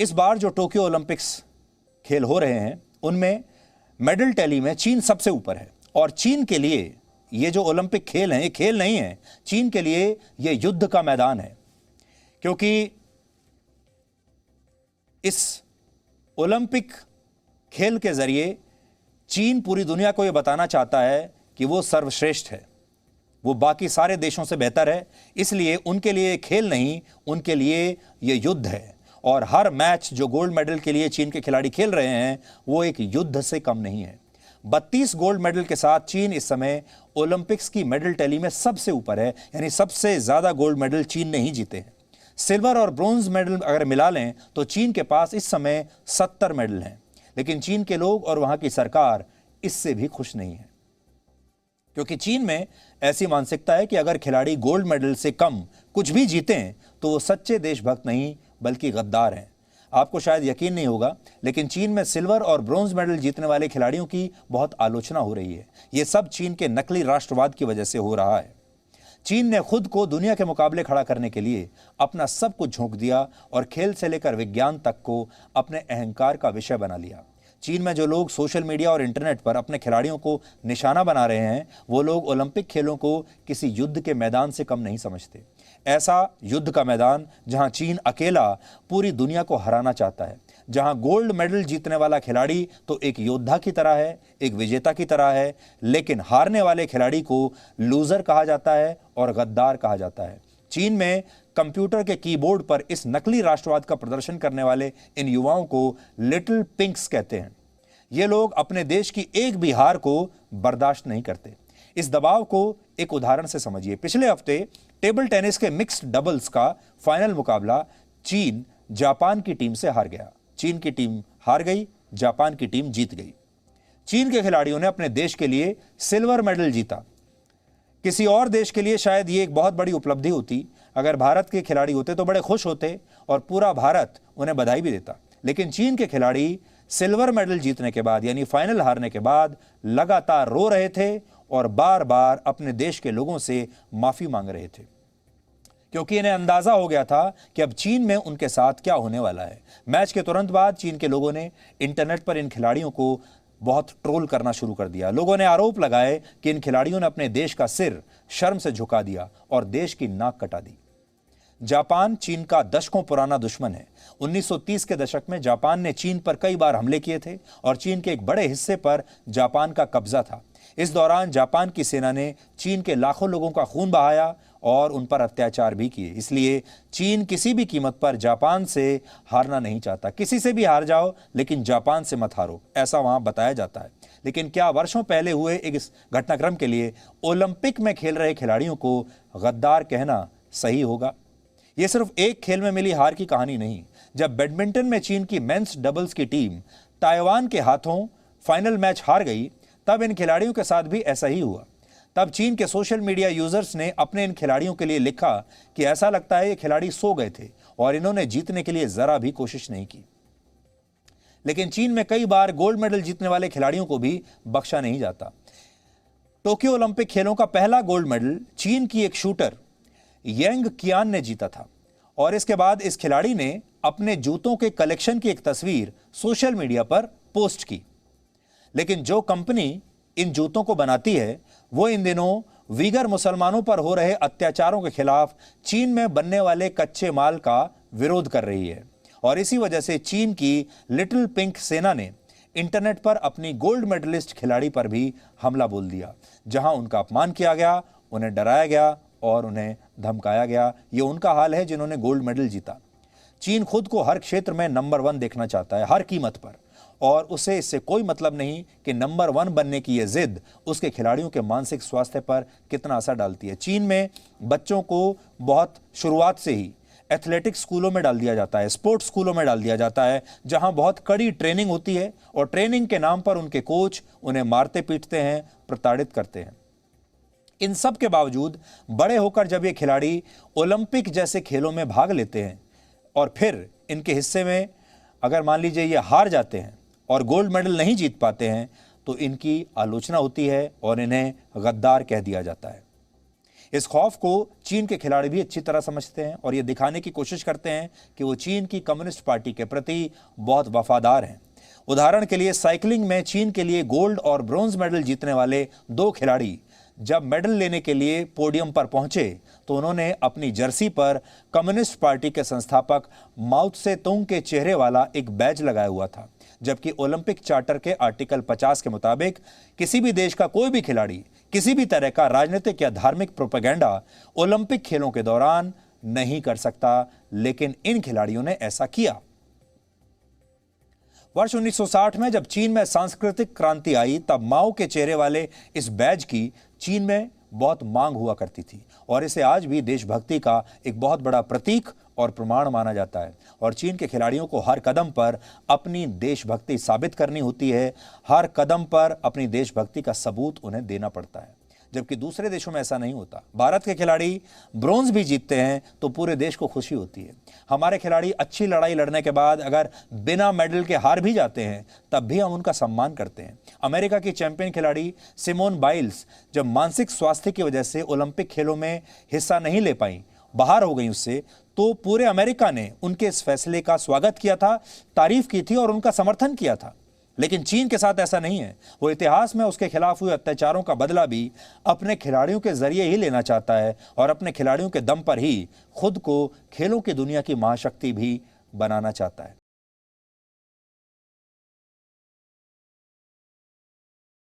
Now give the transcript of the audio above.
इस बार जो Tokyo Olympics खेल हो रहे हैं उनमें मेडल टैली में चीन सबसे ऊपर है। और चीन के लिए ये जो ओलंपिक खेल हैं ये खेल नहीं है, चीन के लिए ये युद्ध का मैदान है। क्योंकि इस ओलंपिक खेल के जरिए चीन पूरी दुनिया को ये बताना चाहता है कि वो सर्वश्रेष्ठ है, वो बाकी सारे देशों से बेहतर है। इसलिए उनके लिए खेल नहीं, उनके लिए ये युद्ध है। और हर मैच जो गोल्ड मेडल के लिए चीन के खिलाड़ी खेल रहे हैं वो एक युद्ध से कम नहीं है। 32 गोल्ड मेडल के साथ चीन इस समय ओलंपिक्स की मेडल टैली में सबसे ऊपर है, यानी सबसे ज्यादा गोल्ड मेडल चीन ने ही जीते हैं। सिल्वर और ब्रोंज मेडल अगर मिला लें तो चीन के पास इस समय 70 मेडल हैं। लेकिन चीन के लोग और वहां की सरकार इससे भी खुश नहीं है, क्योंकि चीन में ऐसी मानसिकता है कि अगर खिलाड़ी गोल्ड मेडल से कम कुछ भी जीतें तो वो सच्चे देशभक्त नहीं बल्कि गद्दार हैं। आपको शायद यकीन नहीं होगा, लेकिन चीन में सिल्वर और ब्रोंज मेडल जीतने वाले खिलाड़ियों की बहुत आलोचना हो रही है। ये सब चीन के नकली राष्ट्रवाद की वजह से हो रहा है। चीन ने खुद को दुनिया के मुकाबले खड़ा करने के लिए अपना सब कुछ झोंक दिया और खेल से लेकर विज्ञान तक को अपने अहंकार का विषय बना लिया। चीन में जो लोग सोशल मीडिया और इंटरनेट पर अपने खिलाड़ियों को निशाना बना रहे हैं वो लोग ओलंपिक खेलों को किसी युद्ध के मैदान से कम नहीं समझते। ऐसा युद्ध का मैदान जहां चीन अकेला पूरी दुनिया को हराना चाहता है, जहां गोल्ड मेडल जीतने वाला खिलाड़ी तो एक योद्धा की तरह है, एक विजेता की तरह है, लेकिन हारने वाले खिलाड़ी को लूजर कहा जाता है और गद्दार कहा जाता है। चीन में कंप्यूटर के कीबोर्ड पर इस नकली राष्ट्रवाद का प्रदर्शन करने वाले इन युवाओं को लिटिल पिंक्स कहते हैं। ये लोग अपने देश की एक भी हार को बर्दाश्त नहीं करते। इस दबाव को एक उदाहरण से समझिए। पिछले हफ्ते टेबल टेनिस के मिक्स्ड डबल्स का फाइनल मुकाबला चीन जापान की टीम से हार गया। चीन की टीम हार गई, जापान की टीम जीत गई। चीन के खिलाड़ियों ने अपने देश के लिए सिल्वर मेडल जीता। किसी और देश के लिए शायद ये एक बहुत बड़ी उपलब्धि होती। अगर भारत के खिलाड़ी होते तो बड़े खुश होते और पूरा भारत उन्हें बधाई भी देता। लेकिन चीन के खिलाड़ी सिल्वर मेडल जीतने के बाद यानी फाइनल हारने के बाद लगातार रो रहे थे और बार बार अपने देश के लोगों से माफी मांग रहे थे, क्योंकि इन्हें अंदाजा हो गया था कि अब चीन में उनके साथ क्या होने वाला है। मैच के तुरंत बाद चीन के लोगों ने इंटरनेट पर इन खिलाड़ियों को बहुत ट्रोल करना शुरू कर दिया। लोगों ने आरोप लगाए कि इन खिलाड़ियों ने अपने देश का सिर शर्म से झुका दिया और देश की नाक कटा दी। जापान चीन का दशकों पुराना दुश्मन है। 1930 के दशक में जापान ने चीन पर कई बार हमले किए थे और चीन के एक बड़े हिस्से पर जापान का कब्जा था। इस दौरान जापान की सेना ने चीन के लाखों लोगों का खून बहाया और उन पर अत्याचार भी किए। इसलिए चीन किसी भी कीमत पर जापान से हारना नहीं चाहता। किसी से भी हार जाओ लेकिन जापान से मत हारो, ऐसा वहां बताया जाता है। लेकिन क्या वर्षों पहले हुए एक इस घटनाक्रम के लिए ओलंपिक में खेल रहे खिलाड़ियों को गद्दार कहना सही होगा? यह सिर्फ एक खेल में मिली हार की कहानी नहीं। जब बैडमिंटन में चीन की मेंस डबल्स की टीम ताइवान के हाथों फाइनल मैच हार गई, तब इन खिलाड़ियों के साथ भी ऐसा ही हुआ। तब चीन के सोशल मीडिया यूजर्स ने अपने इन खिलाड़ियों के लिए लिखा कि ऐसा लगता है ये खिलाड़ी सो गए थे और इन्होंने जीतने के लिए जरा भी कोशिश नहीं की। लेकिन चीन में कई बार गोल्ड मेडल जीतने वाले खिलाड़ियों को भी बख्शा नहीं जाता। टोक्यो ओलंपिक खेलों का पहला गोल्ड मेडल चीन की एक शूटर येंग कियान ने जीता था और इसके बाद इस खिलाड़ी ने अपने जूतों के कलेक्शन की एक तस्वीर सोशल मीडिया पर पोस्ट की। लेकिन जो कंपनी इन जूतों को बनाती है वो इन दिनों वीगर मुसलमानों पर हो रहे अत्याचारों के खिलाफ चीन में बनने वाले कच्चे माल का विरोध कर रही है। और इसी वजह से चीन की लिटिल पिंक सेना ने इंटरनेट पर अपनी गोल्ड मेडलिस्ट खिलाड़ी पर भी हमला बोल दिया, जहां उनका अपमान किया गया, उन्हें डराया गया और उन्हें धमकाया गया। ये उनका हाल है जिन्होंने गोल्ड मेडल जीता। चीन खुद को हर क्षेत्र में नंबर 1 देखना चाहता है, हर कीमत पर, और उसे इससे कोई मतलब नहीं कि नंबर 1 बनने की यह जिद उसके खिलाड़ियों के मानसिक स्वास्थ्य पर कितना असर डालती है। चीन में बच्चों को बहुत शुरुआत से ही एथलेटिक्स स्कूलों में डाल दिया जाता है, स्पोर्ट्स स्कूलों में डाल दिया जाता है, जहां बहुत कड़ी ट्रेनिंग होती है और ट्रेनिंग के नाम पर उनके कोच उन्हें मारते पीटते हैं, प्रताड़ित करते हैं। इन सब के बावजूद बड़े होकर जब ये खिलाड़ी ओलंपिक जैसे खेलों में भाग लेते हैं और फिर इनके हिस्से में अगर मान लीजिए ये हार जाते हैं और गोल्ड मेडल नहीं जीत पाते हैं तो इनकी आलोचना होती है और इन्हें गद्दार कह दिया जाता है। इस खौफ को चीन के खिलाड़ी भी अच्छी तरह समझते हैं और ये दिखाने की कोशिश करते हैं कि वो चीन की कम्युनिस्ट पार्टी के प्रति बहुत वफादार हैं। उदाहरण के लिए साइकिलिंग में चीन के लिए गोल्ड और ब्रॉन्ज मेडल जीतने वाले 2 खिलाड़ी जब मेडल लेने के लिए पोडियम पर पहुंचे तो उन्होंने अपनी जर्सी पर कम्युनिस्ट पार्टी के संस्थापक माओ त्से तुंग के चेहरे वाला एक बैज लगाया हुआ था, जबकि ओलंपिक चार्टर के आर्टिकल 50 के मुताबिक किसी भी देश का कोई भी खिलाड़ी किसी भी तरह का राजनीतिक या धार्मिक प्रोपेगेंडा ओलंपिक खेलों के दौरान नहीं कर सकता, लेकिन इन खिलाड़ियों ने ऐसा किया। वर्ष 1960 में जब चीन में सांस्कृतिक क्रांति आई तब माओ के चेहरे वाले इस बैज की चीन में बहुत मांग हुआ करती थी और इसे आज भी देशभक्ति का एक बहुत बड़ा प्रतीक और प्रमाण माना जाता है। और चीन के खिलाड़ियों को हर कदम पर अपनी देशभक्ति साबित करनी होती है, हर कदम पर अपनी देशभक्ति का सबूत उन्हें देना पड़ता है, जबकि दूसरे देशों में ऐसा नहीं होता। भारत के खिलाड़ी ब्रॉन्ज भी जीतते हैं तो पूरे देश को खुशी होती है। हमारे खिलाड़ी अच्छी लड़ाई लड़ने के बाद अगर बिना मेडल के हार भी जाते हैं तब भी हम उनका सम्मान करते हैं। अमेरिका की चैंपियन खिलाड़ी सिमोन बाइल्स जब मानसिक स्वास्थ्य की वजह से ओलंपिक खेलों में हिस्सा नहीं ले पाई, बाहर हो गई उससे, तो पूरे अमेरिका ने उनके इस फैसले का स्वागत किया था, तारीफ की थी और उनका समर्थन किया था। लेकिन चीन के साथ ऐसा नहीं है। वो इतिहास में उसके खिलाफ हुए अत्याचारों का बदला भी अपने खिलाड़ियों के जरिए ही लेना चाहता है और अपने खिलाड़ियों के दम पर ही खुद को खेलों की दुनिया की महाशक्ति भी बनाना चाहता है।